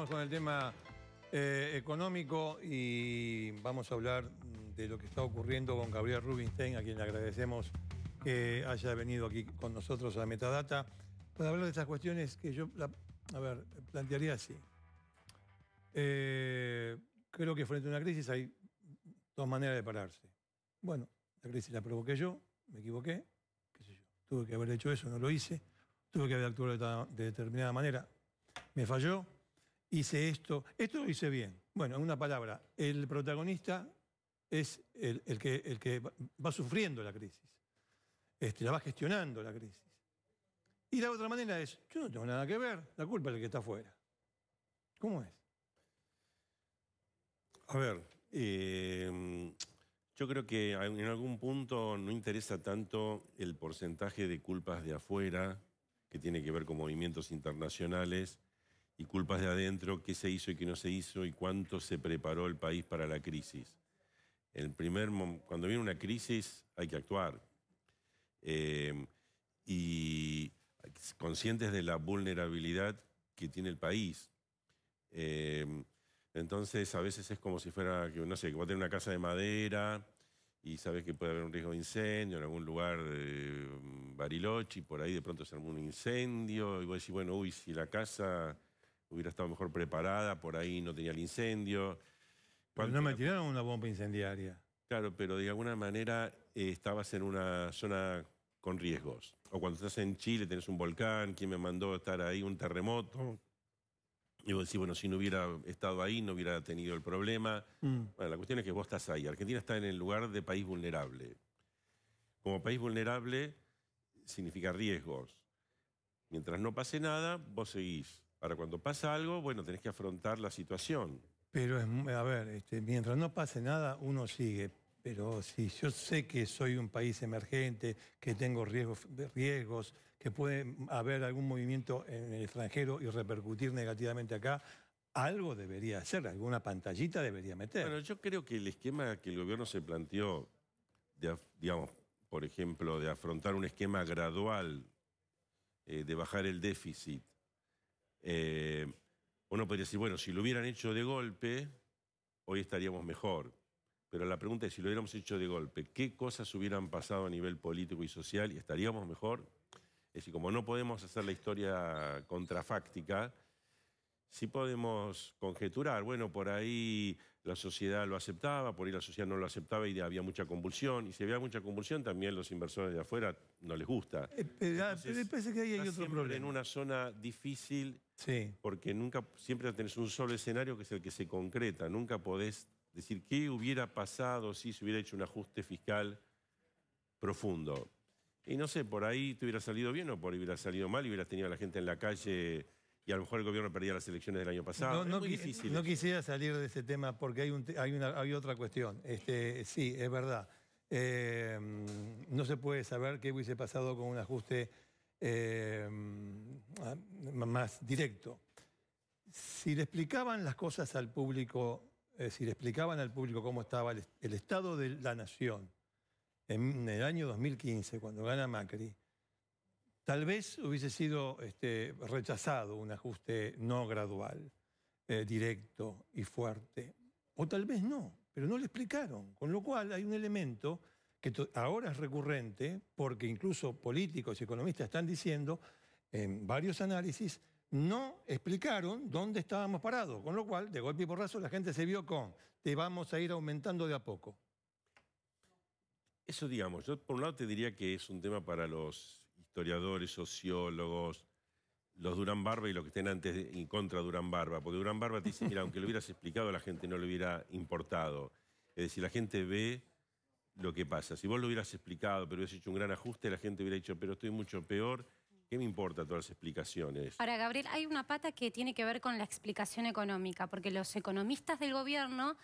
Seguimos con el tema económico y vamos a hablar de lo que está ocurriendo con Gabriel Rubinstein, a quien le agradecemos que haya venido aquí con nosotros a Metadata para hablar de estas cuestiones que yo, plantearía así. Creo que frente a una crisis hay dos maneras de pararse. Bueno, la crisis la provoqué yo, me equivoqué, qué sé yo. Tuve que haber hecho eso, no lo hice. Tuve que haber actuado de determinada manera, me falló. Hice esto lo hice bien. Bueno, en una palabra, el protagonista es el que va sufriendo la crisis, la va gestionando la crisis. Y la otra manera es, yo no tengo nada que ver, la culpa es del que está afuera. ¿Cómo es? A ver, yo creo que en algún punto no interesa tanto el porcentaje de culpas de afuera, que tiene que ver con movimientos internacionales, y culpas de adentro, qué se hizo y qué no se hizo y cuánto se preparó el país para la crisis. Cuando viene una crisis hay que actuar. Y conscientes de la vulnerabilidad que tiene el país. Entonces a veces es como si fuera, no sé, que vos tenés una casa de madera y sabes que puede haber un riesgo de incendio en algún lugar de Bariloche y por ahí de pronto se armó un incendio y vos decís, bueno, uy, si la casa hubiera estado mejor preparada, por ahí no tenía el incendio. Pero no me tiraron una bomba incendiaria. Claro, pero de alguna manera estabas en una zona con riesgos. O cuando estás en Chile tenés un volcán, ¿quién me mandó a estar ahí? Un terremoto. Y vos decís, bueno, si no hubiera estado ahí, no hubiera tenido el problema. Bueno, la cuestión es que vos estás ahí. Argentina está en el lugar de país vulnerable. Como país vulnerable significa riesgos. Mientras no pase nada, vos seguís. Ahora, cuando pasa algo, bueno, tenés que afrontar la situación. Pero, mientras no pase nada, uno sigue. Pero si yo sé que soy un país emergente, que tengo riesgos, que puede haber algún movimiento en el extranjero y repercutir negativamente acá, algo debería hacer, alguna pantallita debería meter. Bueno, yo creo que el esquema que el gobierno se planteó, digamos, por ejemplo, de afrontar un esquema gradual, de bajar el déficit, uno podría decir, bueno, si lo hubieran hecho de golpe, hoy estaríamos mejor. Pero la pregunta es, si lo hubiéramos hecho de golpe, ¿qué cosas hubieran pasado a nivel político y social y estaríamos mejor? Es decir, como no podemos hacer la historia contrafáctica, sí podemos conjeturar. Bueno, por ahí la sociedad lo aceptaba, por ahí la sociedad no lo aceptaba y había mucha convulsión. Y si había mucha convulsión, también los inversores de afuera no les gusta. Pero parece que ahí hay otro problema. En una zona difícil, sí, porque siempre tenés un solo escenario que es el que se concreta. Nunca podés decir qué hubiera pasado si se hubiera hecho un ajuste fiscal profundo. Y no sé, por ahí te hubiera salido bien o por ahí hubiera salido mal y hubieras tenido a la gente en la calle y a lo mejor el gobierno perdía las elecciones del año pasado. Es muy difícil. No quisiera salir de ese tema porque hay otra cuestión. Sí, es verdad. No se puede saber qué hubiese pasado con un ajuste más directo. Si le explicaban las cosas al público, si le explicaban al público cómo estaba el estado de la nación en el año 2015, cuando gana Macri, tal vez hubiese sido rechazado un ajuste no gradual, directo y fuerte. O tal vez no, pero no le explicaron. Con lo cual hay un elemento que ahora es recurrente, porque incluso políticos y economistas están diciendo, en varios análisis, no explicaron dónde estábamos parados. Con lo cual, de golpe y porrazo, la gente se vio te vamos a ir aumentando de a poco. Eso, digamos, yo por un lado te diría que es un tema para los historiadores, sociólogos, los Durán Barba y los que estén antes en contra de Durán Barba, porque Durán Barba te dice, mira, aunque lo hubieras explicado, a la gente no le hubiera importado. Es decir, la gente ve lo que pasa. Si vos lo hubieras explicado, pero hubieras hecho un gran ajuste, la gente hubiera dicho, pero estoy mucho peor. ¿Qué me importa todas las explicaciones? Ahora, Gabriel, hay una pata que tiene que ver con la explicación económica, porque los economistas del gobierno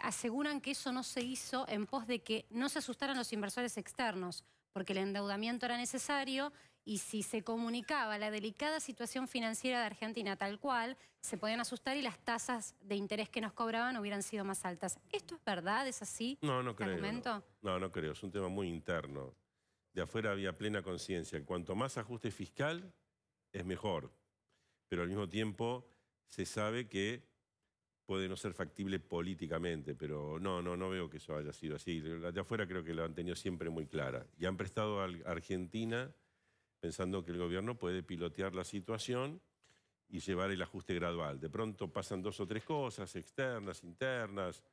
aseguran que eso no se hizo en pos de que no se asustaran los inversores externos, porque el endeudamiento era necesario y si se comunicaba la delicada situación financiera de Argentina tal cual, se podían asustar y las tasas de interés que nos cobraban hubieran sido más altas. ¿Esto es verdad? ¿Es así? No creo. No creo. Es un tema muy interno. De afuera había plena conciencia. Cuanto más ajuste fiscal, es mejor. Pero al mismo tiempo se sabe que puede no ser factible políticamente, pero no veo que eso haya sido así. La de afuera creo que lo han tenido siempre muy clara. Y han prestado a Argentina pensando que el gobierno puede pilotear la situación y llevar el ajuste gradual. De pronto pasan 2 o 3 cosas, externas, internas,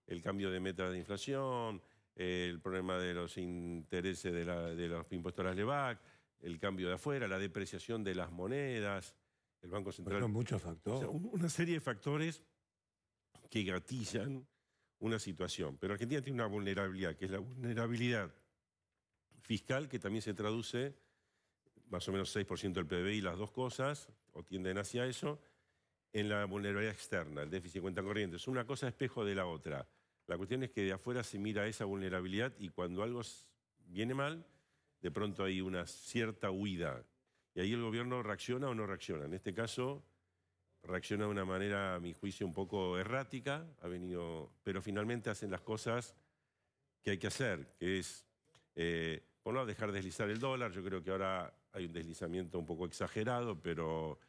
el cambio de meta de inflación, el problema de los intereses de los impuestos a las LEVAC, el cambio de afuera, la depreciación de las monedas, el Banco Central. Son muchos O sea, factores. una serie de factores que gatillan una situación. Pero Argentina tiene una vulnerabilidad, que es la vulnerabilidad fiscal, que también se traduce más o menos 6% del PBI, las dos cosas, o tienden hacia eso, en la vulnerabilidad externa, el déficit de cuenta corriente. Es una cosa espejo de la otra. La cuestión es que de afuera se mira esa vulnerabilidad y cuando algo viene mal, de pronto hay una cierta huida. Y ahí el gobierno reacciona o no reacciona. En este caso, reacciona de una manera, a mi juicio, un poco errática, pero finalmente hacen las cosas que hay que hacer, que es, por un lado, dejar deslizar el dólar. Yo creo que ahora hay un deslizamiento un poco exagerado, pero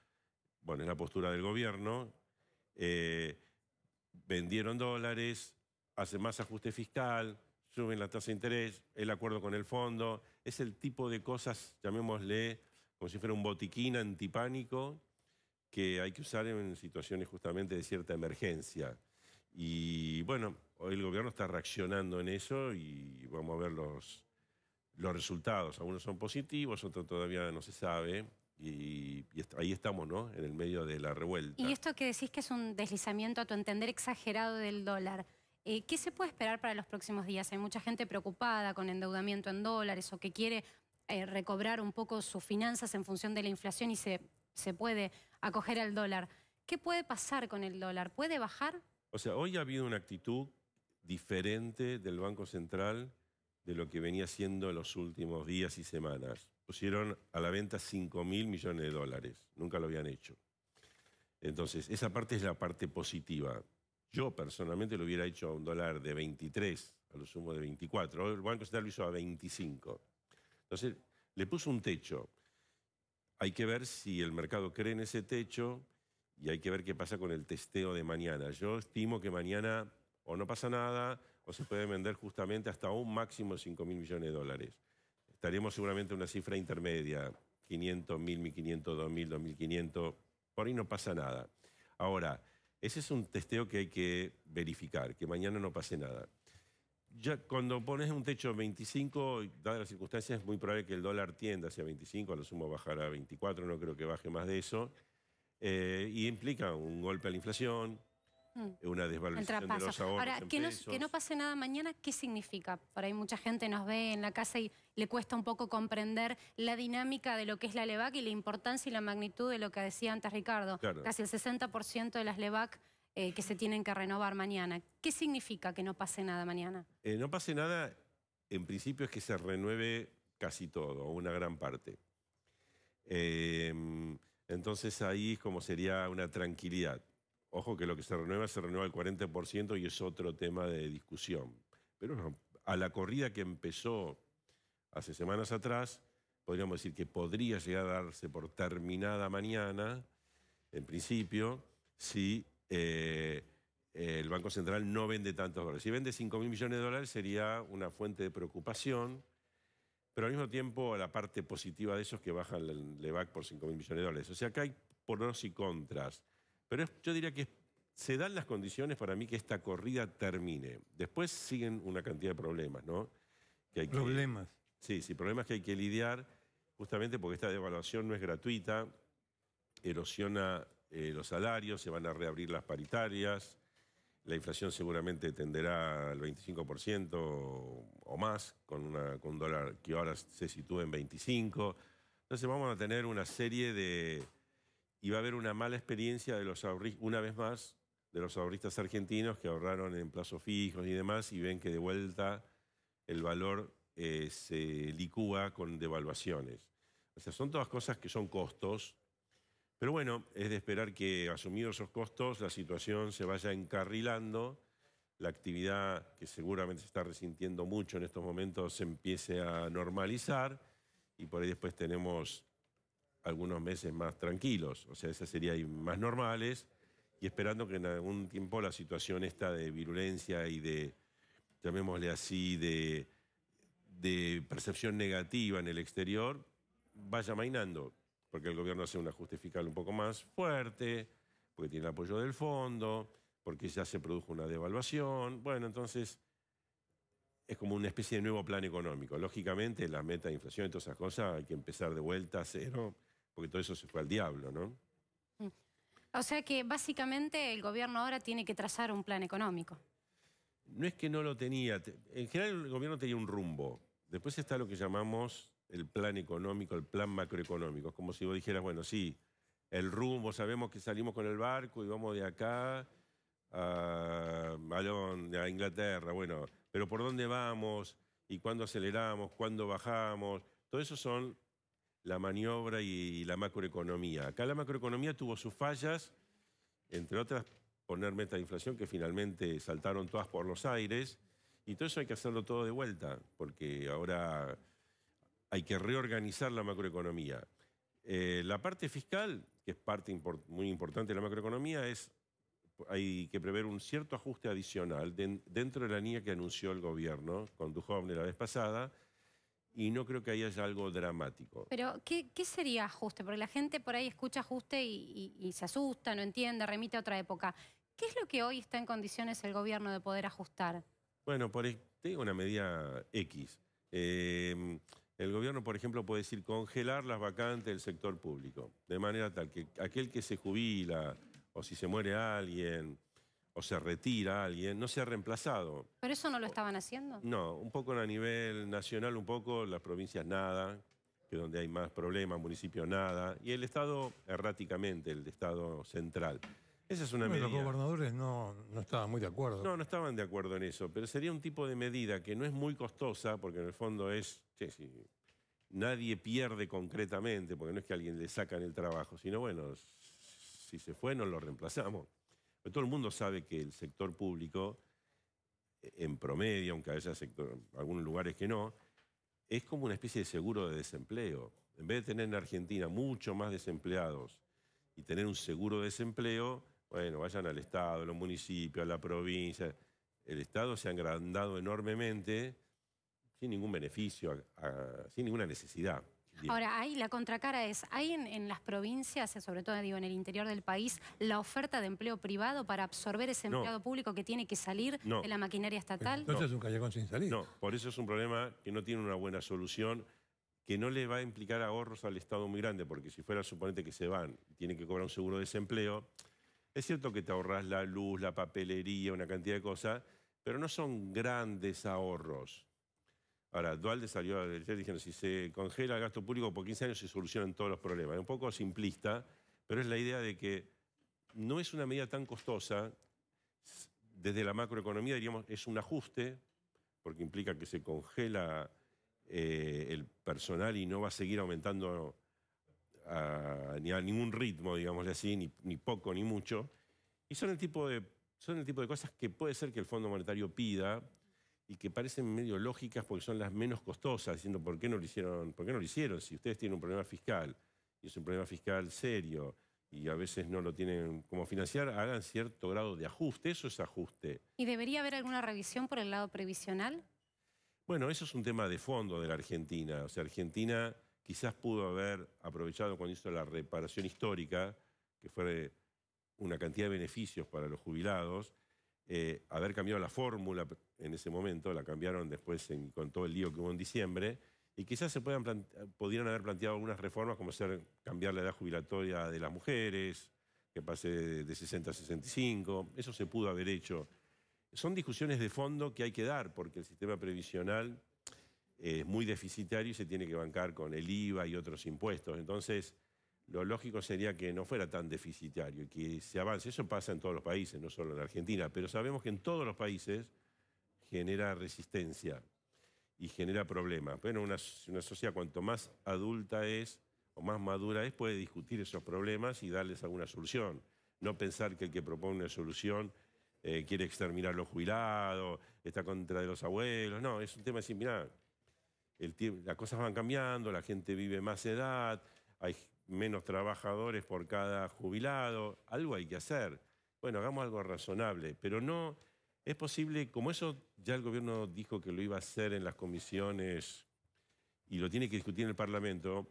bueno, es la postura del gobierno. Vendieron dólares, hacen más ajuste fiscal, suben la tasa de interés, el acuerdo con el fondo. Es el tipo de cosas, llamémosle, como si fuera un botiquín antipánico, que hay que usar en situaciones justamente de cierta emergencia. Y bueno, hoy el gobierno está reaccionando en eso y vamos a ver los resultados. Algunos son positivos, otros todavía no se sabe. Y ahí estamos, ¿no? En el medio de la revuelta. Y esto que decís que es un deslizamiento, a tu entender, exagerado del dólar, ¿qué se puede esperar para los próximos días? Hay mucha gente preocupada con endeudamiento en dólares o que quiere recobrar un poco sus finanzas en función de la inflación y se puede acoger al dólar. ¿Qué puede pasar con el dólar? ¿Puede bajar? O sea, hoy ha habido una actitud diferente del Banco Central de lo que venía haciendo en los últimos días y semanas. Pusieron a la venta 5.000 millones de dólares. Nunca lo habían hecho. Entonces, esa parte es la parte positiva. Yo personalmente lo hubiera hecho a un dólar de 23, a lo sumo de 24. Hoy el Banco Central lo hizo a 25. Entonces, le puso un techo. Hay que ver si el mercado cree en ese techo y hay que ver qué pasa con el testeo de mañana. Yo estimo que mañana o no pasa nada o se puede vender justamente hasta un máximo de 5.000 millones de dólares. Estaremos seguramente en una cifra intermedia, 500, 1.000, 1.500, 2.000, 2.500, por ahí no pasa nada. Ahora, ese es un testeo que hay que verificar, que mañana no pase nada. Ya cuando pones un techo de 25, dadas las circunstancias, es muy probable que el dólar tienda hacia 25, a lo sumo bajará a 24, no creo que baje más de eso, y implica un golpe a la inflación, una desvalorización de los ahorros. Ahora, que no pase nada mañana, ¿qué significa? Por ahí mucha gente nos ve en la casa y le cuesta un poco comprender la dinámica de lo que es la LEVAC y la importancia y la magnitud de lo que decía antes Ricardo. Claro. Casi el 60% de las LEVAC que se tienen que renovar mañana. ¿Qué significa que no pase nada mañana? No pase nada, en principio es que se renueve casi todo, o una gran parte. Entonces ahí como sería una tranquilidad. Ojo que lo que se renueva al 40% y es otro tema de discusión. Pero no, a la corrida que empezó hace semanas atrás, podríamos decir que podría llegar a darse por terminada mañana, en principio, si el Banco Central no vende tantos dólares. Si vende 5.000 millones de dólares sería una fuente de preocupación, pero al mismo tiempo la parte positiva de eso es que bajan el LEVAC por 5.000 millones de dólares. O sea, acá hay pros y contras. Pero yo diría que se dan las condiciones para mí que esta corrida termine. Después siguen una cantidad de problemas, ¿no? Problemas. Sí, problemas que hay que lidiar, justamente porque esta devaluación no es gratuita, erosiona los salarios, se van a reabrir las paritarias, la inflación seguramente tenderá al 25% o más, con un dólar que ahora se sitúa en 25. Entonces vamos a tener una serie de... Y va a haber una mala experiencia de los ahorristas, una vez más, de los ahorristas argentinos que ahorraron en plazos fijos y demás y ven que de vuelta el valor se licúa con devaluaciones. O sea, son todas cosas que son costos, pero bueno, es de esperar que asumidos esos costos la situación se vaya encarrilando, la actividad que seguramente se está resintiendo mucho en estos momentos se empiece a normalizar y por ahí después tenemos algunos meses más tranquilos, o sea, esas serían más normales y esperando que en algún tiempo la situación esta de virulencia y de, llamémosle así, de percepción negativa en el exterior vaya amainando, porque el gobierno hace un ajuste fiscal un poco más fuerte, porque tiene el apoyo del fondo, porque ya se produjo una devaluación. Bueno, entonces es como una especie de nuevo plan económico. Lógicamente, la meta de inflación y todas esas cosas hay que empezar de vuelta a cero, porque todo eso se fue al diablo, ¿no? O sea que básicamente el gobierno ahora tiene que trazar un plan económico. No es que no lo tenía. En general el gobierno tenía un rumbo. Después está lo que llamamos el plan económico, el plan macroeconómico. Es como si vos dijeras, bueno, sí, el rumbo, sabemos que salimos con el barco y vamos de acá a Inglaterra, bueno, pero ¿por dónde vamos? ¿Y cuándo aceleramos? ¿Cuándo bajamos? Todo eso son la maniobra y la macroeconomía. Acá la macroeconomía tuvo sus fallas, entre otras poner meta de inflación que finalmente saltaron todas por los aires, y todo eso hay que hacerlo todo de vuelta, porque ahora hay que reorganizar la macroeconomía. La parte fiscal, que es parte muy importante de la macroeconomía, hay que prever un cierto ajuste adicional dentro de la línea que anunció el gobierno con Duhovne la vez pasada, y no creo que ahí haya algo dramático. Pero, ¿qué sería ajuste? Porque la gente por ahí escucha ajuste y se asusta, no entiende, remite a otra época. ¿Qué es lo que hoy está en condiciones el gobierno de poder ajustar? Bueno, tengo una medida X. El gobierno, por ejemplo, puede decir congelar las vacantes del sector público, de manera tal que aquel que se jubila, o si se muere alguien, o se retira alguien, no sea reemplazado. ¿Pero eso no lo estaban haciendo? No, un poco a nivel nacional, un poco, las provincias nada, que es donde hay más problemas, municipios nada, y el Estado erráticamente, el Estado central. Esa es una medida. Los gobernadores no estaban muy de acuerdo. No estaban de acuerdo en eso, pero sería un tipo de medida que no es muy costosa, porque en el fondo es, si nadie pierde concretamente, porque no es que a alguien le sacan el trabajo, sino bueno, si se fue no lo reemplazamos. Pero todo el mundo sabe que el sector público, en promedio, aunque haya algunos lugares que no, es como una especie de seguro de desempleo. En vez de tener en Argentina mucho más desempleados y tener un seguro de desempleo, bueno, vayan al Estado, a los municipios, a la provincia. El Estado se ha agrandado enormemente sin ningún beneficio, sin ninguna necesidad. Ahora, ahí la contracara es, ¿hay en las provincias, sobre todo digo, en el interior del país, la oferta de empleo privado para absorber ese empleado público que tiene que salir de la maquinaria estatal? Entonces es un callejón sin salida. No, por eso es un problema que no tiene una buena solución, que no le va a implicar ahorros al Estado muy grande, porque si fuera suponente que se van y tienen que cobrar un seguro de desempleo, es cierto que te ahorras la luz, la papelería, una cantidad de cosas, pero no son grandes ahorros. Ahora, Duhalde salió ayer diciendo si se congela el gasto público por 15 años se solucionan todos los problemas. Es un poco simplista, pero es la idea de que no es una medida tan costosa. Desde la macroeconomía diríamos es un ajuste, porque implica que se congela el personal y no va a seguir aumentando ni a ningún ritmo, digamos así, ni poco ni mucho. Y son el tipo de cosas que puede ser que el Fondo Monetario pida y que parecen medio lógicas porque son las menos costosas, diciendo ¿por qué no lo hicieron? ¿Por qué no lo hicieron? Si ustedes tienen un problema fiscal, y es un problema fiscal serio, y a veces no lo tienen como financiar, hagan cierto grado de ajuste, eso es ajuste. ¿Y debería haber alguna revisión por el lado previsional? Bueno, eso es un tema de fondo de la Argentina. O sea, Argentina quizás pudo haber aprovechado cuando hizo la reparación histórica, que fue una cantidad de beneficios para los jubilados, haber cambiado la fórmula en ese momento, la cambiaron después con todo el lío que hubo en diciembre, y quizás podrían haber planteado algunas reformas como cambiar la edad jubilatoria de las mujeres, que pase de 60 a 65, eso se pudo haber hecho. Son discusiones de fondo que hay que dar, porque el sistema previsional es muy deficitario y se tiene que bancar con el IVA y otros impuestos. Entonces, lo lógico sería que no fuera tan deficitario y que se avance. Eso pasa en todos los países, no solo en Argentina, pero sabemos que en todos los países genera resistencia y genera problemas. Bueno, una sociedad cuanto más adulta es o más madura es, puede discutir esos problemas y darles alguna solución. No pensar que el que propone una solución quiere exterminar a los jubilados, está contra de los abuelos. No, es un tema así, mirá, las cosas van cambiando, la gente vive más edad, hay menos trabajadores por cada jubilado, algo hay que hacer. bueno, hagamos algo razonable, pero no es posible, como eso ya el gobierno dijo que lo iba a hacer en las comisiones y lo tiene que discutir en el Parlamento,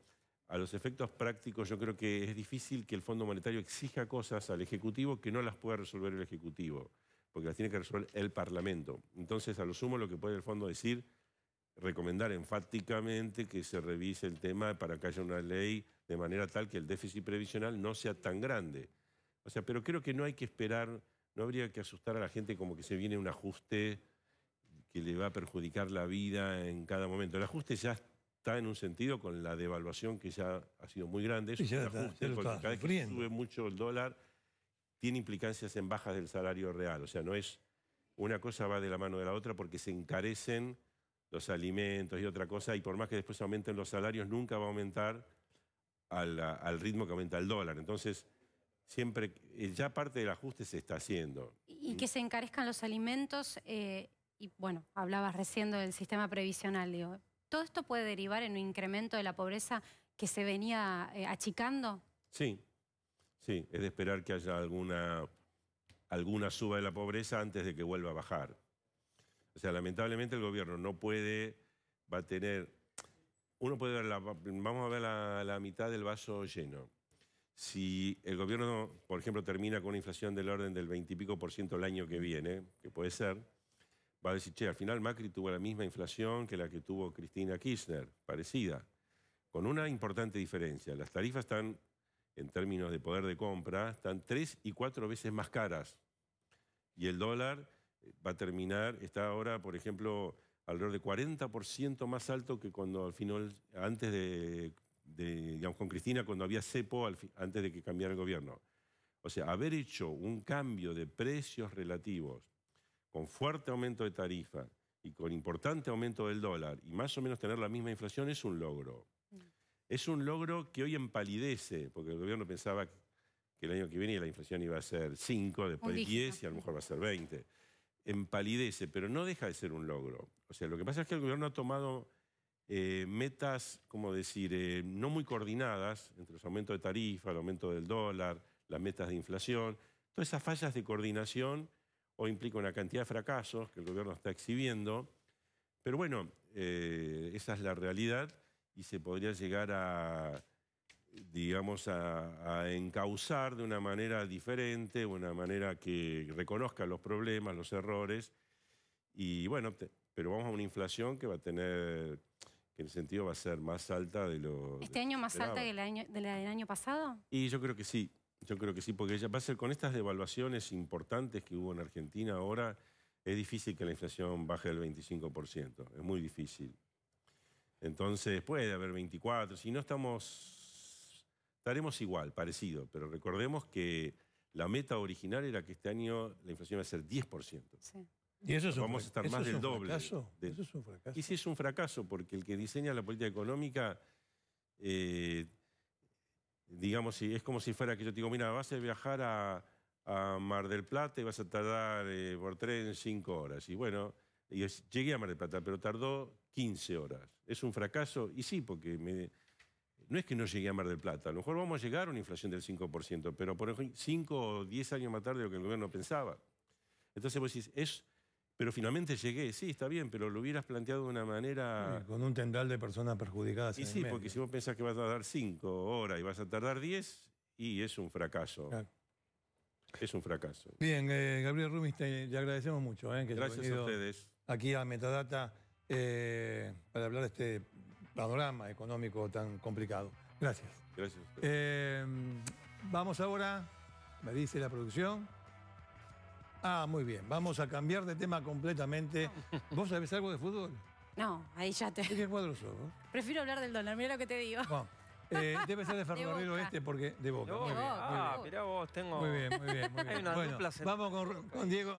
a los efectos prácticos yo creo que es difícil que el Fondo Monetario exija cosas al Ejecutivo que no las pueda resolver el Ejecutivo, porque las tiene que resolver el Parlamento. Entonces, a lo sumo, lo que puede el Fondo decir, recomendar enfáticamente que se revise el tema para que haya una ley de manera tal que el déficit previsional no sea tan grande. O sea, pero creo que no hay que esperar, no habría que asustar a la gente como que se viene un ajuste que le va a perjudicar la vida en cada momento. El ajuste ya está en un sentido con la devaluación que ya ha sido muy grande. Es Sí, un ya está, ajuste ya lo porque está cada vez que sufriendo. sube mucho el dólar, tiene implicancias en bajas del salario real. O sea, no es una cosa va de la mano de la otra porque se encarecen los alimentos y otra cosa, y por más que después aumenten los salarios, nunca va a aumentar al ritmo que aumenta el dólar. Entonces, siempre, ya parte del ajuste se está haciendo. Y que se encarezcan los alimentos, y bueno, hablabas recién del sistema previsional, digo. ¿Todo esto puede derivar en un incremento de la pobreza que se venía achicando? Sí, sí, es de esperar que haya alguna suba de la pobreza antes de que vuelva a bajar. O sea, lamentablemente el gobierno no puede, va a tener, uno puede ver, vamos a ver la mitad del vaso lleno. Si el gobierno, por ejemplo, termina con una inflación del orden del 20 y pico % el año que viene, que puede ser, va a decir, che, al final Macri tuvo la misma inflación que la que tuvo Cristina Kirchner, parecida, con una importante diferencia. Las tarifas están, en términos de poder de compra, están 3 y 4 veces más caras. Y el dólar va a terminar, está ahora, por ejemplo, alrededor de 40% más alto que cuando al final, antes digamos, con Cristina, cuando había cepo, antes de que cambiara el gobierno. O sea, haber hecho un cambio de precios relativos con fuerte aumento de tarifa y con importante aumento del dólar y más o menos tener la misma inflación es un logro. Es un logro que hoy empalidece, porque el gobierno pensaba que el año que viene la inflación iba a ser 5, después 10 y a lo mejor va a ser 20. Empalidece, pero no deja de ser un logro. O sea, lo que pasa es que el gobierno ha tomado metas, como decir, no muy coordinadas entre los aumentos de tarifa, el aumento del dólar, las metas de inflación. Todas esas fallas de coordinación hoy implican una cantidad de fracasos que el gobierno está exhibiendo. Pero bueno, esa es la realidad y se podría llegar a, digamos, a encauzar de una manera diferente, una manera que reconozca los problemas, los errores. Y bueno, pero vamos a una inflación que va a tener, que en el sentido va a ser más alta de lo... ¿Este año más alta que la del año pasado? Y yo creo que sí, porque ya va a ser con estas devaluaciones importantes que hubo en Argentina ahora, es difícil que la inflación baje del 25%, es muy difícil. Entonces puede haber 24, si no estaremos igual, parecido, pero recordemos que la meta original era que este año la inflación iba a ser 10%. Sí. Y eso es vamos a estar más del doble. ¿Eso es un fracaso? Y sí es un fracaso, porque el que diseña la política económica, digamos, es como si fuera que yo te digo, mira, vas a viajar a Mar del Plata y vas a tardar por tren 5 horas. Y bueno, llegué a Mar del Plata, pero tardó 15 horas. ¿Es un fracaso? Y sí, porque no es que no llegué a Mar del Plata. A lo mejor vamos a llegar a una inflación del 5%, pero por ejemplo, 5 o 10 años más tarde de lo que el gobierno pensaba. Entonces vos decís, pero finalmente llegué, sí, está bien, pero lo hubieras planteado de una manera... Sí, con un tendal de personas perjudicadas. Y en sí, el medio. porque si vos pensás que vas a tardar 5 horas y vas a tardar 10, y es un fracaso. Claro. Es un fracaso. Bien, Gabriel Rubinstein, le agradecemos mucho que Gracias haya a venido ustedes. aquí a Metadata para hablar de este panorama económico tan complicado. Gracias. Gracias a ustedes. Vamos ahora, me dice la producción. Muy bien, vamos a cambiar de tema completamente. ¿Vos sabés algo de fútbol? No, ahí ya te... ¿De qué cuadro sos? ¿Vos? Prefiero hablar del dólar, mira lo que te digo. Bueno, debe ser de Ferrocarril Boca. Oeste porque de Boca. De Muy Boca. bien, muy bien. Mirá vos, tengo... Muy bien, muy bien. Muy bien. Hay una Bueno, dupla vamos con Diego.